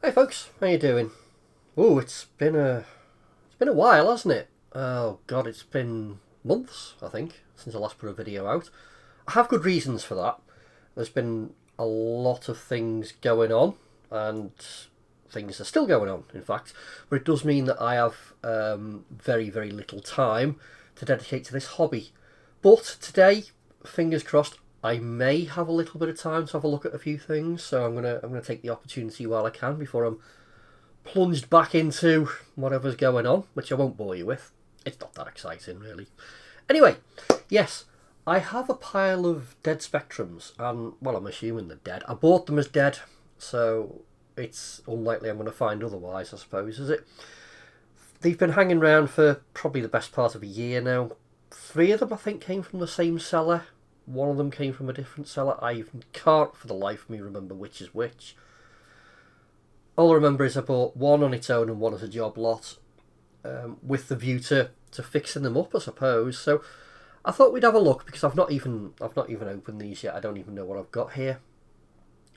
Hey folks, how you doing? Oh, it's been a while, hasn't it? Oh god, it's been months, I think, since I last put a video out. I have good reasons for that. There's been a lot of things going on, and things are still going on, in fact. But it does mean that I have very, very little time to dedicate to this hobby. But today, fingers crossed, I may have a little bit of time to have a look at a few things. So I'm gonna take the opportunity while I can before I'm plunged back into whatever's going on, which I won't bore you with. It's not that exciting, really. Anyway, yes, I have a pile of dead Spectrums, and, well, I'm assuming they're dead. I bought them as dead, so it's unlikely I'm going to find otherwise, I suppose, is it? They've been hanging around for probably the best part of a year now. Three of them, I think, came from the same seller. One of them came from a different seller. I can't, for the life of me, remember which is which. All I remember is I bought one on its own and one as a job lot, with the view to fixing them up, I suppose. So I thought we'd have a look because I've not even opened these yet. I don't even know what I've got here.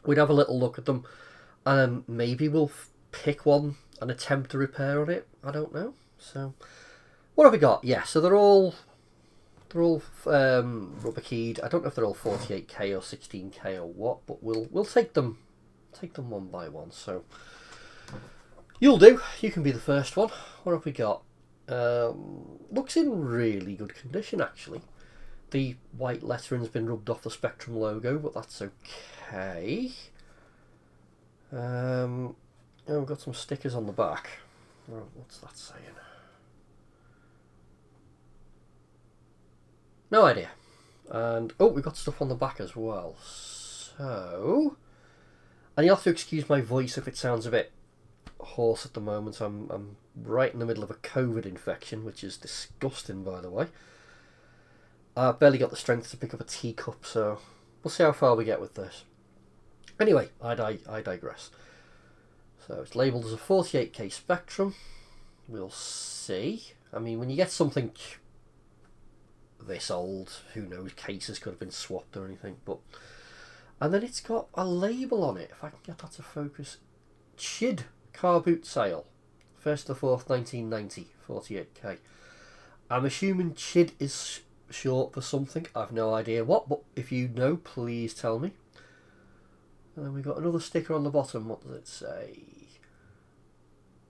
We'd have a little look at them, and maybe we'll pick one and attempt a repair on it. I don't know. So what have we got? Yeah, so they're all rubber keyed. I don't know if they're all 48k or 16k or what, but we'll take them one by one. So you'll do. You can be the first one. What have we got? Looks in really good condition, actually. The white lettering's been rubbed off the Spectrum logo, but that's okay. Oh, we've got some stickers on the back. Oh, what's that saying? No idea. And, oh, we've got stuff on the back as well. So, and you'll have to excuse my voice if it sounds a bit hoarse at the moment. I'm right in the middle of a COVID infection, which is disgusting, by the way. I've barely got the strength to pick up a teacup, so we'll see how far we get with this. Anyway, I digress. So it's labelled as a 48k Spectrum. We'll see. I mean, when you get something this old, who knows, cases could have been swapped or anything, but... And then it's got a label on it, if I can get that to focus. Chid car boot sale. 1st to 4th, 1990, 48k. I'm assuming Chid is short for something. I've no idea what, but if you know, please tell me. And then we got another sticker on the bottom. What does it say?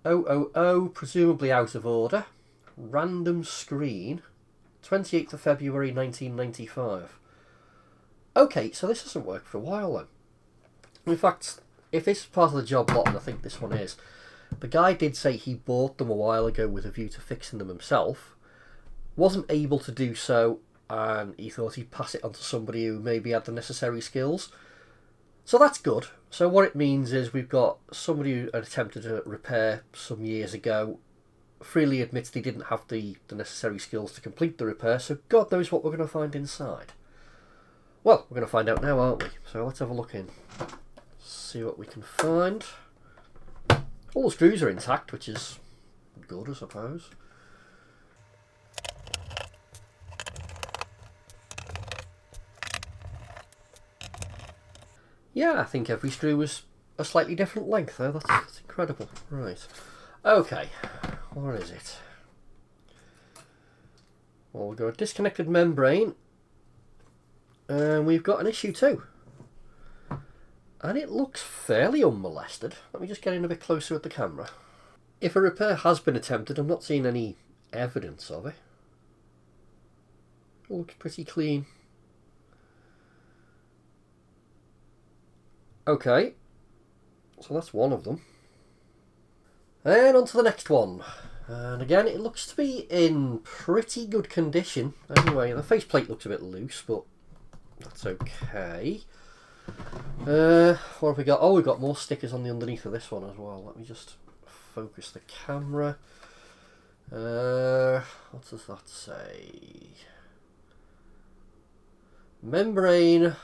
000, presumably out of order. Random screen. 28th of February 1995. Okay, so this hasn't worked for a while then. In fact, if this is part of the job lot, and I think this one is, the guy did say he bought them a while ago with a view to fixing them himself, wasn't able to do so, and he thought he'd pass it on to somebody who maybe had the necessary skills. So that's good. So what it means is we've got somebody who attempted to repair some years ago, freely admits they didn't have the necessary skills to complete the repair, so God knows what we're going to find inside. Well, we're going to find out now, aren't we? So let's have a look in. See what we can find. All the screws are intact, which is good, I suppose. Yeah, I think every screw was a slightly different length, though. That's incredible. Right. Okay. What is it? Well, we've got a disconnected membrane. And we've got an issue too. And it looks fairly unmolested. Let me just get in a bit closer with the camera. If a repair has been attempted, I'm not seeing any evidence of it. It looks pretty clean. Okay. So that's one of them. And on to the next one. And again, it looks to be in pretty good condition. Anyway, the faceplate looks a bit loose, but that's okay. What have we got? Oh, we've got more stickers on the underneath of this one as well. Let me just focus the camera. What does that say? Membrane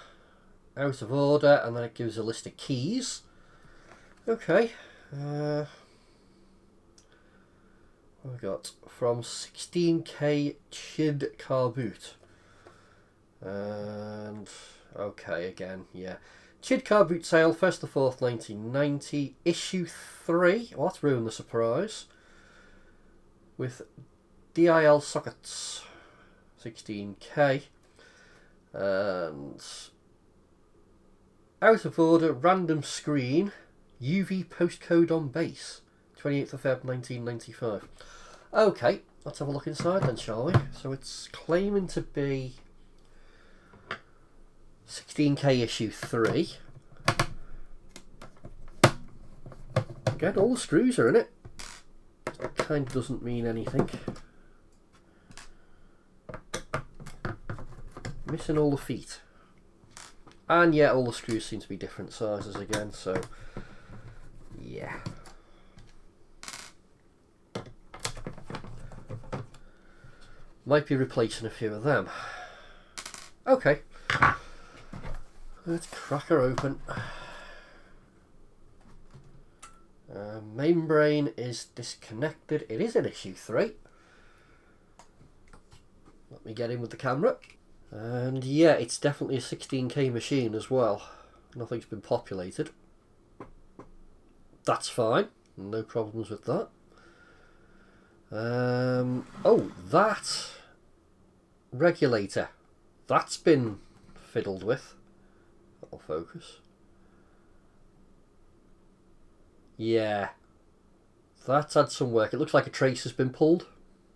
out of order, and then it gives a list of keys. Okay. What have we got? From 16k Chid car boot. And okay, again, yeah. Chid car boot sale, 1st the 4th, 1990. Issue 3. Well, that's ruined the surprise. With DIL sockets. 16k. And out of order, random screen. UV postcode on base. 28th of Feb 1995. Okay, let's have a look inside then, shall we? So it's claiming to be 16k issue 3. Again, all the screws are in it. That kind of doesn't mean anything. Missing all the feet. And yeah, all the screws seem to be different sizes again, so yeah. Might be replacing a few of them. Okay. Let's crack her open. Membrane is disconnected. It is in issue 3. Let me get in with the camera. And yeah, it's definitely a 16k machine as well. Nothing's been populated. That's fine. No problems with that. Oh, that regulator. That's been fiddled with. That'll focus. Yeah. That's had some work. It looks like a trace has been pulled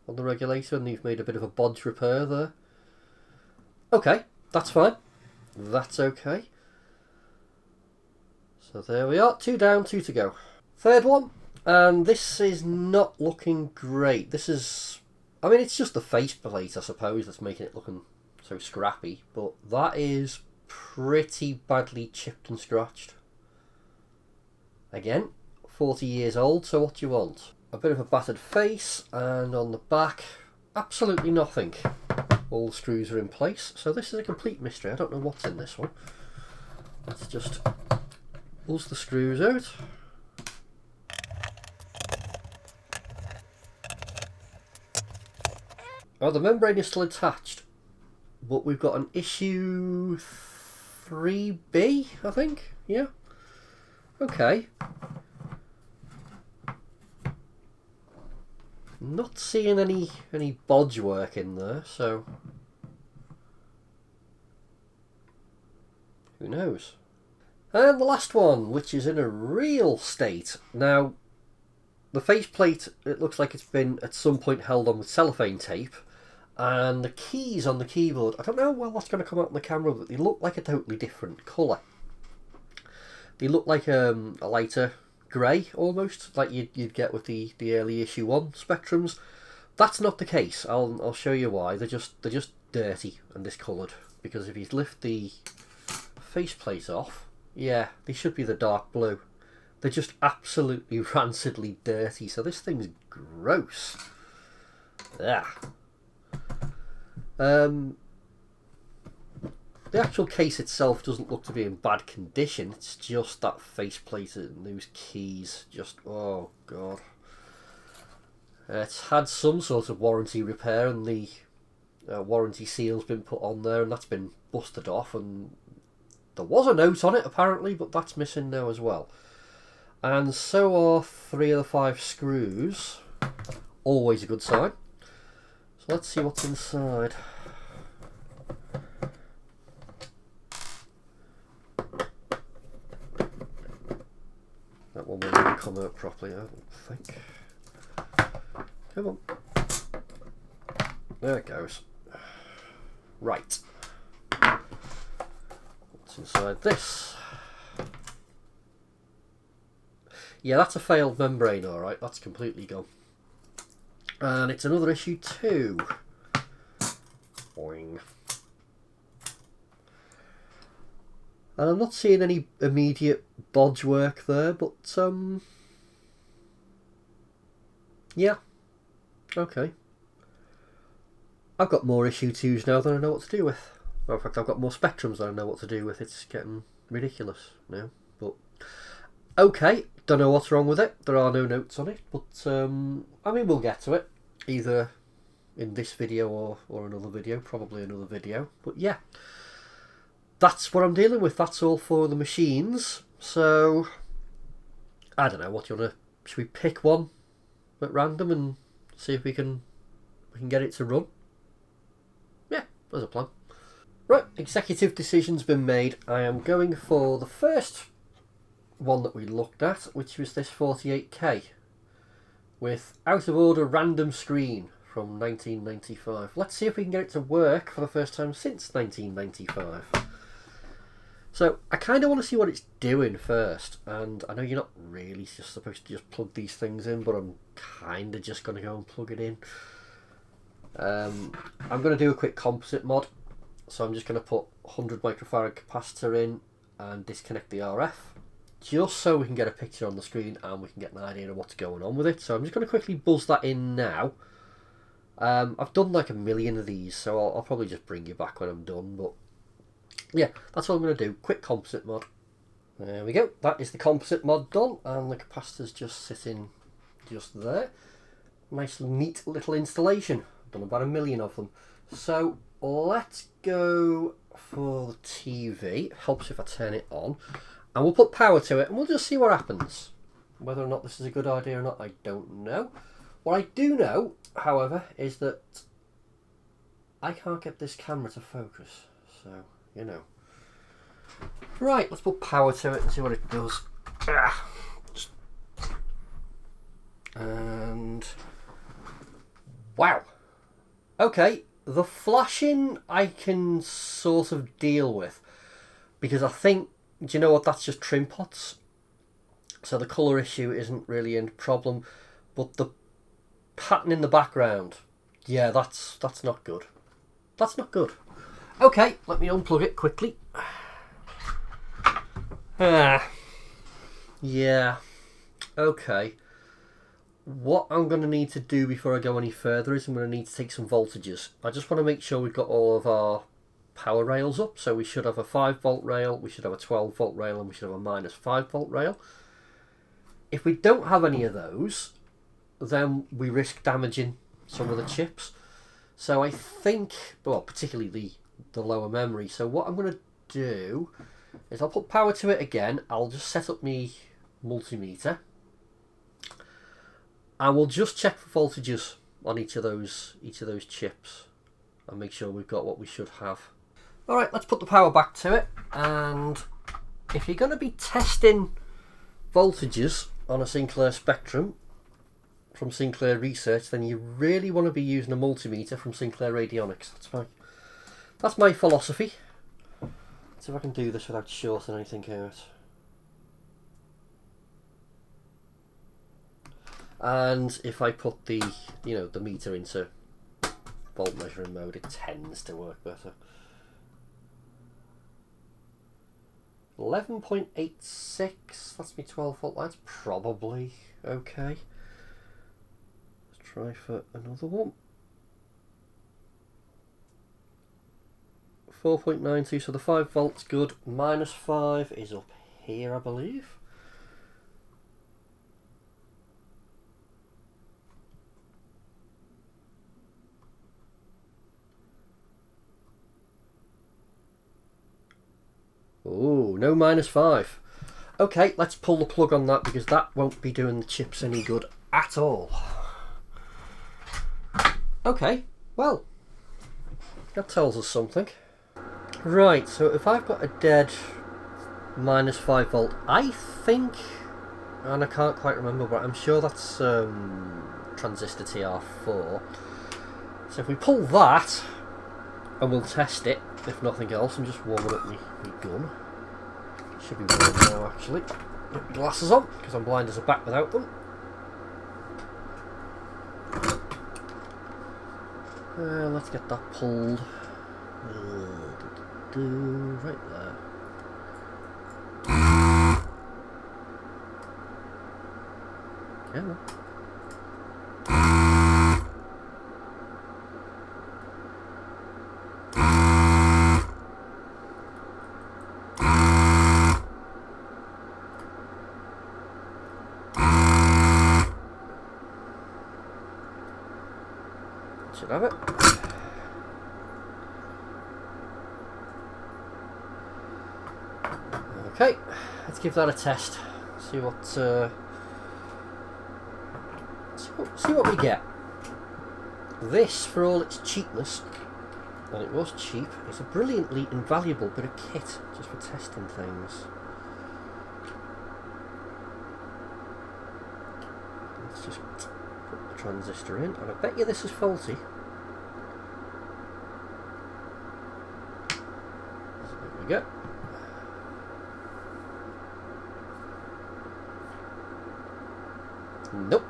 on the regulator and you've made a bit of a bodge repair there. Okay, that's fine. That's okay. So there we are. 2 down, 2 to go. Third one. And this is not looking great. This is... I mean, it's just the faceplate, I suppose, that's making it looking so scrappy. But that is pretty badly chipped and scratched. Again, 40 years old, so what do you want? A bit of a battered face, and on the back, absolutely nothing. All the screws are in place, so this is a complete mystery. I don't know what's in this one. Let's just pulls the screws out. Oh, the membrane is still attached, but we've got an issue 3B, I think. Yeah. Okay. Not seeing any bodge work in there, so who knows. And the last one, which is in a real state. Now, the faceplate, it looks like it's been at some point held on with cellophane tape, and the keys on the keyboard, I don't know well what's going to come out on the camera, but they look like a totally different colour. They look like a lighter grey almost, like you'd get with the early issue 1 Spectrums. That's not the case. I'll show you why. They're just dirty and discoloured, because if you lift the faceplate off, yeah, they should be the dark blue. They're just absolutely rancidly dirty, so this thing's gross. Yeah. The actual case itself doesn't look to be in bad condition. It's just that faceplate and those keys. Just, oh god. It's had some sort of warranty repair, and the warranty seal's been put on there, and that's been busted off. And there was a note on it apparently, but that's missing now as well. And so are 3 of the 5 screws. Always a good sign. So let's see what's inside. That one will never come out properly, I don't think. Come on. There it goes. Right. What's inside this? Yeah, that's a failed membrane, alright. That's completely gone. And it's another issue 2. Boing. And I'm not seeing any immediate bodge work there, but yeah. Okay. I've got more issue 2s now than I know what to do with. Well, in fact, I've got more Spectrums than I know what to do with. It's getting ridiculous now. But okay, don't know what's wrong with it. There are no notes on it, but I mean, we'll get to it either in this video or another video, probably another video. But yeah, that's what I'm dealing with. That's all for the machines. So, I don't know. What do you want to? Should we pick one at random and see if we can get it to run? Yeah, there's a plan. Right, executive decision's been made. I am going for the first one that we looked at, which was this 48K with out of order random screen from 1995. Let's see if we can get it to work for the first time since 1995. So I kind of want to see what it's doing first, and I know you're not really just supposed to just plug these things in, but I'm kind of just going to go and plug it in. I'm going to do a quick composite mod, so I'm just going to put 100 microfarad capacitor in and disconnect the RF, just so we can get a picture on the screen and we can get an idea of what's going on with it. So I'm just going to quickly buzz that in now. I've done like a million of these, so I'll probably just bring you back when I'm done, but yeah, that's what I'm going to do. Quick composite mod. There we go. That is the composite mod done, and the capacitor's just sitting just there. Nice neat little installation. I've done about a million of them. So let's go for the TV. It helps if I turn it on. And we'll put power to it and we'll just see what happens. Whether or not this is a good idea or not, I don't know. What I do know, however, is that I can't get this camera to focus. So, you know. Right, let's put power to it and see what it does. And wow. Okay, the flashing I can sort of deal with, because I think, do you know what, that's just trim pots. So the colour issue isn't really a problem, but the pattern in the background, yeah, that's not good. That's not good. Okay, let me unplug it quickly. Yeah, okay. What I'm going to need to do before I go any further is I'm going to need to take some voltages. I just want to make sure we've got all of our power rails up. So we should have a 5-volt rail, we should have a 12-volt rail, and we should have a minus 5-volt rail. If we don't have any of those, then we risk damaging some of the chips. So I think, well, particularly the lower memory. So what I'm going to do is I'll put power to it again. I'll just set up my multimeter, and we'll just check for voltages on each of those chips and make sure we've got what we should have. All right, let's put the power back to it. And if you're going to be testing voltages on a Sinclair Spectrum from Sinclair Research, then you really want to be using a multimeter from Sinclair Radionics. That's my philosophy. Let's see if I can do this without shorting anything out. And if I put the, the meter into volt measuring mode, it tends to work better. 11.86, that's my 12-volt, that's probably okay. Let's try for another one. 4.92, so the 5 volts good. Minus 5 is up here, I believe. Oh, no minus 5. Okay, let's pull the plug on that, because that won't be doing the chips any good at all. Okay, well, that tells us something. Right, so if I've got a dead minus 5 volt, I think, and I can't quite remember, but I'm sure that's transistor TR4. So if we pull that, and we'll test it, if nothing else. I'm just warming up my gun. Should be warm now, actually. Put my glasses on, because I'm blind as a bat without them. Let's get that pulled. Right there. Yeah. Should have it. Okay, let's give that a test. See what we get. This, for all its cheapness, and it was cheap, is a brilliantly invaluable bit of kit just for testing things. Let's just put the transistor in, and I bet you this is faulty. So there we go. Nope.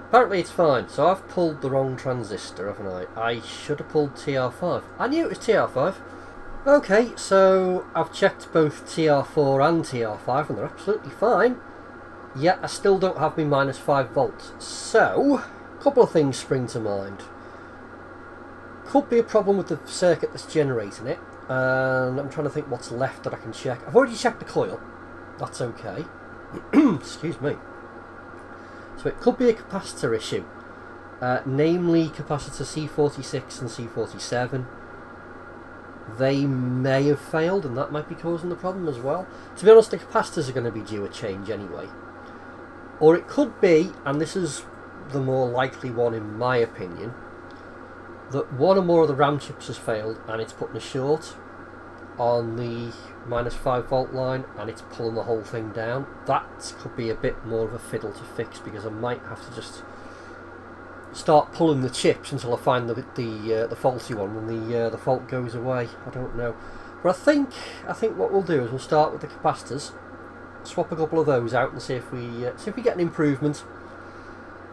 Apparently it's fine, so I've pulled the wrong transistor, haven't I? I should have pulled TR5. I knew it was TR5. Okay, so I've checked both TR4 and TR5 and they're absolutely fine. Yet I still don't have my minus 5 volts. So, a couple of things spring to mind. Could be a problem with the circuit that's generating it, and I'm trying to think what's left that I can check. I've already checked the coil. That's okay. Excuse me. So it could be a capacitor issue, namely capacitor C46 and C47. They may have failed and that might be causing the problem as well. To be honest, the capacitors are going to be due a change anyway. Or it could be, and this is the more likely one in my opinion, that one or more of the RAM chips has failed and it's putting a short on the minus 5 volt line and it's pulling the whole thing down. That could be a bit more of a fiddle to fix, because I might have to just start pulling the chips until I find the faulty one and the fault goes away. I don't know, but I think what we'll do is we'll start with the capacitors, swap a couple of those out and see if we get an improvement,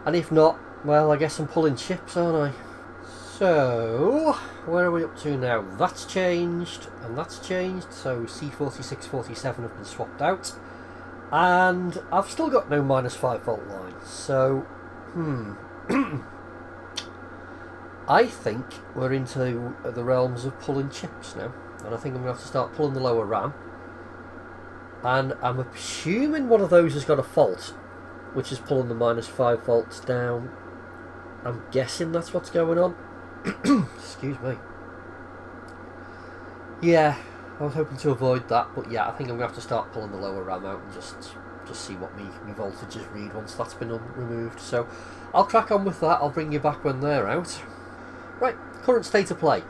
and if not, well, I guess I'm pulling chips, aren't I? So, where are we up to now? That's changed, and that's changed, so C46, 47 have been swapped out, and I've still got no minus 5 volt line, so, I think we're into the realms of pulling chips now, and I think I'm going to have to start pulling the lower RAM, and I'm assuming one of those has got a fault, which is pulling the minus 5 volts down. I'm guessing that's what's going on. Excuse me. Yeah, I was hoping to avoid that, but yeah, I think I'm going to have to start pulling the lower RAM out and just see what my voltages read once that's been removed. So I'll crack on with that. I'll bring you back when they're out. Right, current state of play.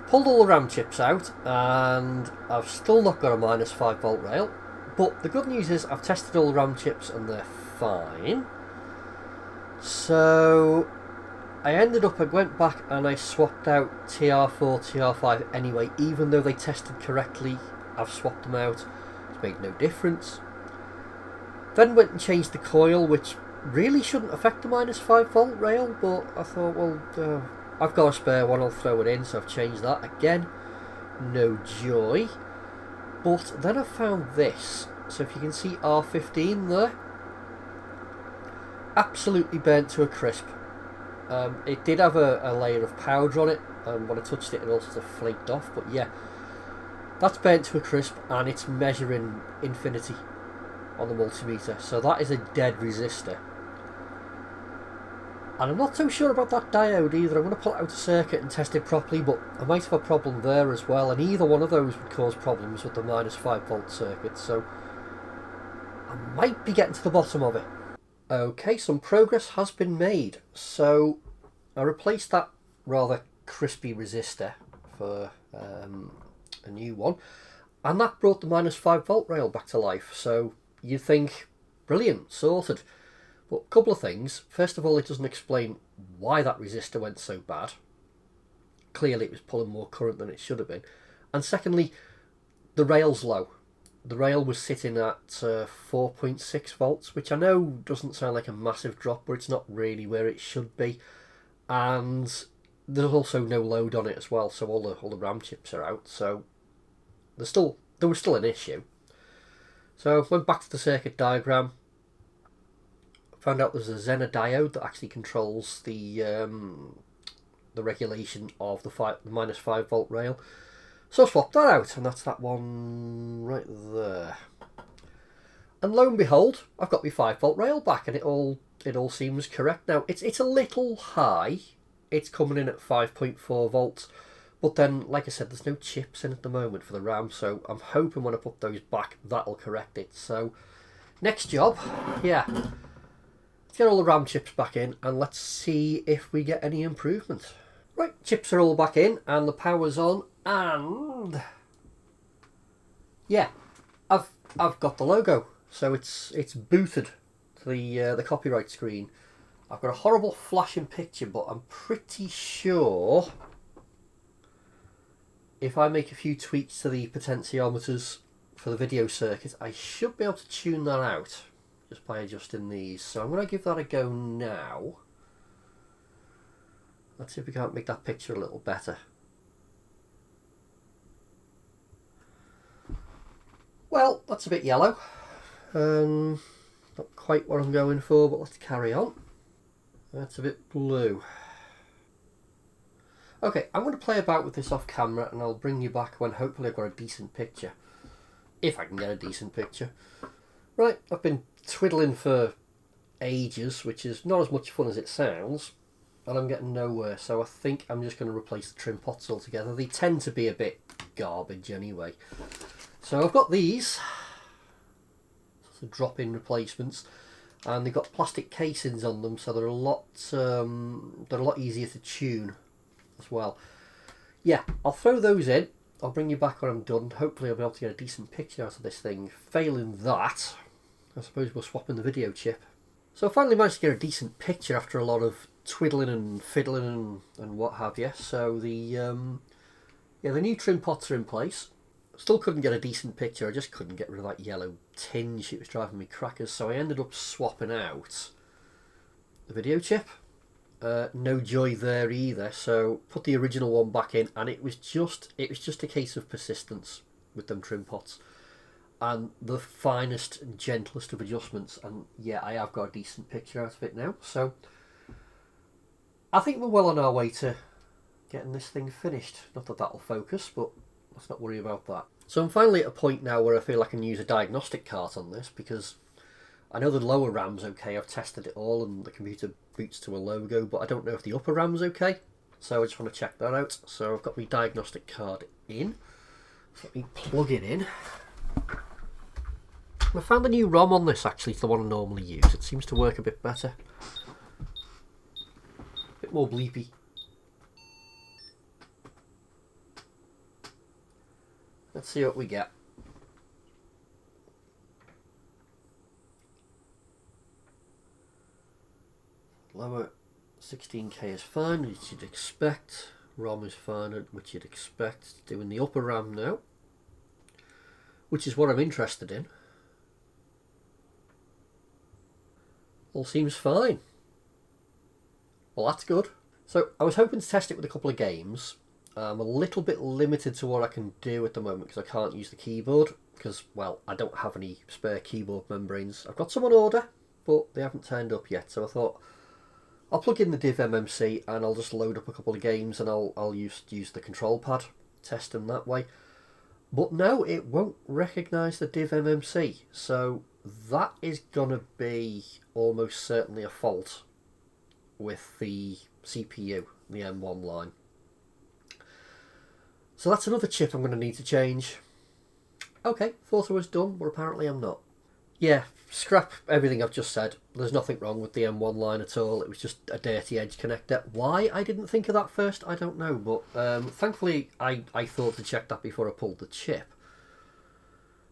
Pulled all the RAM chips out and I've still not got a minus 5 volt rail, but the good news is I've tested all the RAM chips and they're fine. So I went back and I swapped out TR4, TR5 anyway, even though they tested correctly. I've swapped them out. It's made no difference. Then went and changed the coil, which really shouldn't affect the minus 5 volt rail, but I thought, well, I've got a spare one, I'll throw it in, so I've changed that again. No joy. But then I found this. So if you can see R15 there, absolutely burnt to a crisp. It did have a layer of powder on it, and when I touched it, it all sort of flaked off. But yeah, that's burnt to a crisp, and it's measuring infinity on the multimeter. So that is a dead resistor. And I'm not so sure about that diode either. I'm going to pull it out of circuit and test it properly, but I might have a problem there as well, and either one of those would cause problems with the minus 5 volt circuit. So I might be getting to the bottom of it. Okay, some progress has been made. So I replaced that rather crispy resistor for a new one, and that brought the minus 5 volt rail back to life. So you think, brilliant, sorted. But a couple of things. First of all, it doesn't explain why that resistor went so bad. Clearly it was pulling more current than it should have been. And secondly, the rail's low. The rail was sitting at 4.6 volts, which I know doesn't sound like a massive drop, but it's not really where it should be. And there's also no load on it as well, so all the RAM chips are out. So there was still an issue. So went back to the circuit diagram. Found out there's a Zener diode that actually controls the regulation of the minus 5 volt rail. So I swapped that out, and that's that one right there. And lo and behold, I've got my 5 volt rail back, and it all seems correct now. It's a little high. It's coming in at 5.4 volts, But then, like I said, there's no chips in at the moment for the RAM, so I'm hoping when I put those back, that'll correct it. So, next job, yeah, let's get all the RAM chips back in and let's see if we get any improvement. Right, chips are all back in and the power's on, and yeah, I've got the logo, so it's booted to the copyright screen. I've got a horrible flashing picture, but I'm pretty sure if I make a few tweaks to the potentiometers for the video circuit, I should be able to tune that out just by adjusting these. So I'm going to give that a go now. Let's see if we can't make that picture a little better. Well, that's a bit yellow. Not quite what I'm going for, but let's carry on. That's a bit blue. Okay, I'm going to play about with this off camera and I'll bring you back when hopefully I've got a decent picture. If I can get a decent picture. Right, I've been twiddling for ages, which is not as much fun as it sounds, and I'm getting nowhere, so I think I'm just going to replace the trim pots altogether. They tend to be a bit garbage anyway. So I've got these, so drop-in replacements, and they've got plastic casings on them, so they're a lot easier to tune as well. Yeah, I'll throw those in. I'll bring you back when I'm done. Hopefully I'll be able to get a decent picture out of this thing. Failing that, I suppose we'll swap in the video chip. So I finally managed to get a decent picture after a lot of twiddling and fiddling and what have you. So the new trim pots are in place. Still couldn't get a decent picture. I just couldn't get rid of that yellow tinge. It was driving me crackers. So I ended up swapping out the video chip. No joy there either, so put the original one back in, and it was just a case of persistence with them trim pots and the finest and gentlest of adjustments, and yeah, I have got a decent picture out of it now. So I think we're well on our way to getting this thing finished. Not that that'll focus, but let's not worry about that. So I'm finally at a point now where I feel I can use a diagnostic cart on this, because I know the lower RAM's okay, I've tested it all and the computer boots to a logo, but I don't know if the upper RAM's okay, so I just want to check that out. So I've got my diagnostic card in, so let me plug it in. I found the new ROM on this actually, it's the one I normally use. It seems to work a bit better, a bit more bleepy. Let's see what we get. Lower 16K is fine, which you'd expect. ROM is fine, which you'd expect. Doing the upper RAM now, which is what I'm interested in. All seems fine. Well, that's good. So I was hoping to test it with a couple of games. I'm a little bit limited to what I can do at the moment because I can't use the keyboard because, well, I don't have any spare keyboard membranes. I've got some on order, but they haven't turned up yet, so I thought I'll plug in the Div MMC and I'll just load up a couple of games and I'll use the control pad, test them that way. But no, it won't recognise the Div MMC, so that is going to be almost certainly a fault with the CPU, the M1 line. So that's another chip I'm going to need to change. Okay, thought I was done, but apparently I'm not. Yeah, scrap everything I've just said. There's nothing wrong with the M1 line at all. It was just a dirty edge connector. Why I didn't think of that first, I don't know. But thankfully, I thought to check that before I pulled the chip.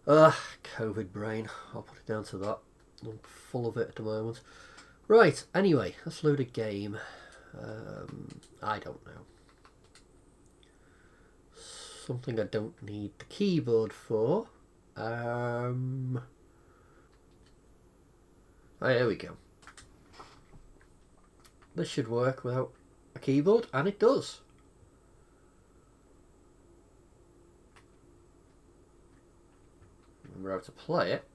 COVID brain. I'll put it down to that. I'm full of it at the moment. Right, anyway, let's load a game. I don't know. Something I don't need the keyboard for. There we go. This should work without a keyboard, and it does. Remember how to play it.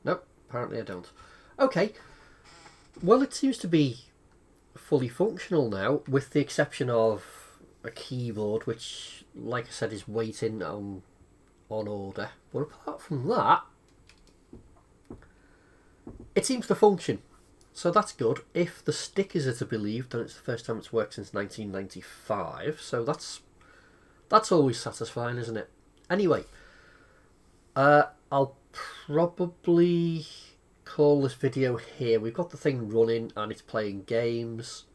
Nope, apparently I don't. Okay, well, it seems to be fully functional now, with the exception of a keyboard, which, like I said, is waiting on on order. But apart from that, it seems to function. So that's good. If the stickers are to be believed, then it's the first time it's worked since 1995. So that's always satisfying, isn't it? Anyway, I'll probably call this video here. We've got the thing running and it's playing games.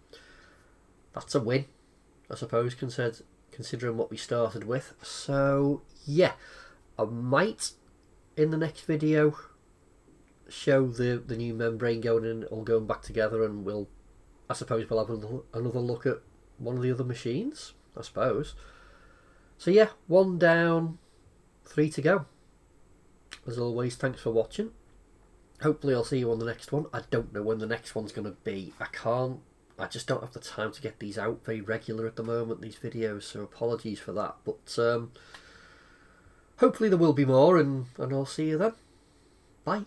That's a win, I suppose, considering what we started with. So yeah, I might in the next video show the new membrane going in, all going back together, and I suppose we'll have another look at one of the other machines, I suppose. So yeah, 1 down, 3 to go. As always, thanks for watching. Hopefully I'll see you on the next one. I don't know when the next one's going to be. I just don't have the time to get these out very regular at the moment, these videos, so apologies for that. But hopefully there will be more, and I'll see you then. Bye.